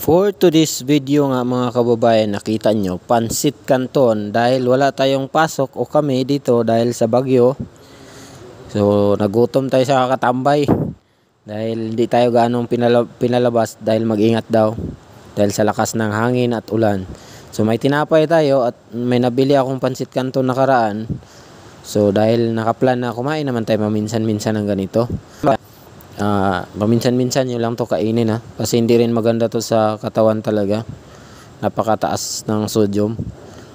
For today's video nga mga kababayan, nakita nyo, Pansit Canton dahil wala tayong pasok o kami dito dahil sa bagyo. So nagutom tayo sa kakatambay dahil hindi tayo gaanong pinalabas dahil mag-ingat daw dahil sa lakas ng hangin at ulan. So may tinapay tayo at may nabili akong Pansit Canton nakaraan. So dahil nakaplan na kumain naman tayo maminsan-minsan ng ganito. Paminsan-minsan yun lang to kainin kasi hindi rin maganda to sa katawan talaga, napakataas ng sodium.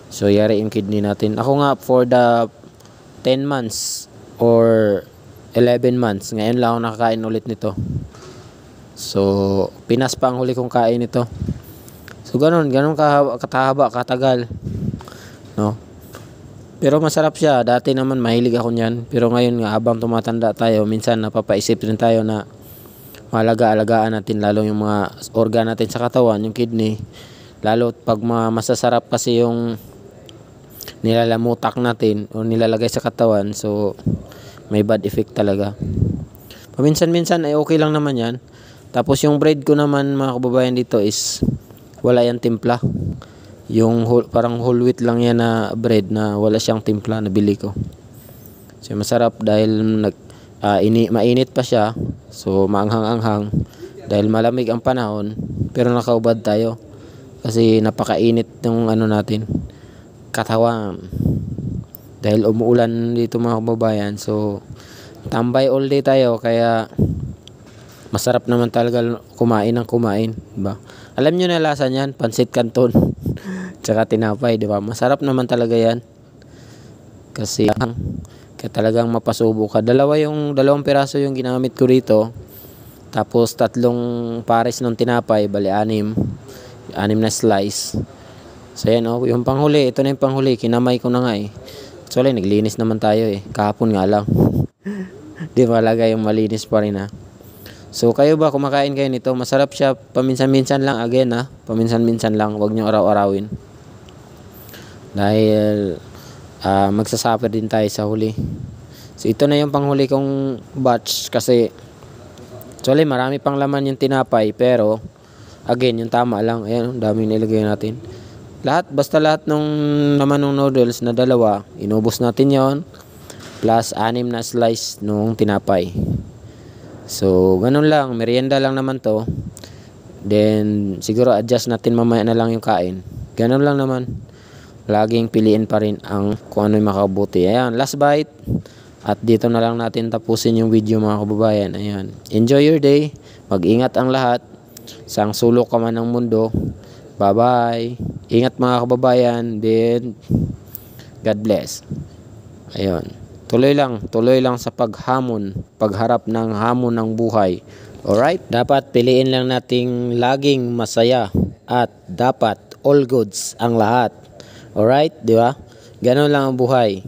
So yari yung kidney natin. Ako nga for the 10 months or 11 months ngayon lang ako nakakain ulit nito. So Pinas pa ang huli kong kain ito. So ganun katahaba, katagal, no? Pero masarap siya. Dati naman mahilig ako niyan. Pero ngayon nga habang tumatanda tayo, minsan napapaisip rin tayo na malaga-alagaan natin lalo yung mga organ natin sa katawan, yung kidney. Lalo pag masasarap kasi yung nilalamutak natin o nilalagay sa katawan. So may bad effect talaga. Paminsan-minsan ay okay lang naman yan. Tapos yung bread ko naman mga kababayan dito is wala yan timpla. Yung parang whole wheat lang yan na bread na wala siyang timpla na bili ko. So masarap dahil mainit pa siya. So maanghang-anghang dahil malamig ang panahon pero nakaubad tayo kasi napakainit ng natin katawan dahil umuulan dito mga kababayan. So tambay all day tayo kaya masarap naman talaga kumain ng kumain, diba? Alam nyo na lasa niyan, Pansit Canton tsaka tinapay, diba? Masarap naman talaga yan kasi kaya talagang mapasubo ka. Dalawang piraso yung ginamit ko rito, tapos 3 pares ng tinapay, bali 6 na slice. So yan yung panghuli, ito na yung panghuli, kinamay ko na nga actually naglinis naman tayo kahapon nga lang. Di malaga yung malinis pa rin So kayo ba, kumakain kayo nito? Masarap siya, paminsan-minsan lang, again paminsan-minsan lang, wag nyo araw-arawin dahil magsasuffer din tayo sa huli. So ito na yung panghuli kong batch kasi actually marami pang laman yung tinapay, pero again yung tama lang. Ayan, daming nilagay natin. Basta lahat nung laman ng noodles na dalawa, inubos natin yon plus 6 na slice nung tinapay. So ganun lang, merienda lang naman to. Then siguro adjust natin mamaya na lang yung kain. Ganun lang naman. Laging piliin pa rin kung ano yung makabuti. Ayan, last bite. At dito na lang natin tapusin yung video mga kababayan. Ayan. Enjoy your day. Mag-ingat ang lahat. Sang sulok ka man ng mundo. Bye-bye. Ingat mga kababayan. Then God bless. Ayun. Tuloy lang sa pagharap ng hamon ng buhay. Alright? Dapat piliin lang nating laging masaya at dapat all goods ang lahat. Alright, di ba? Ganun lang ang buhay.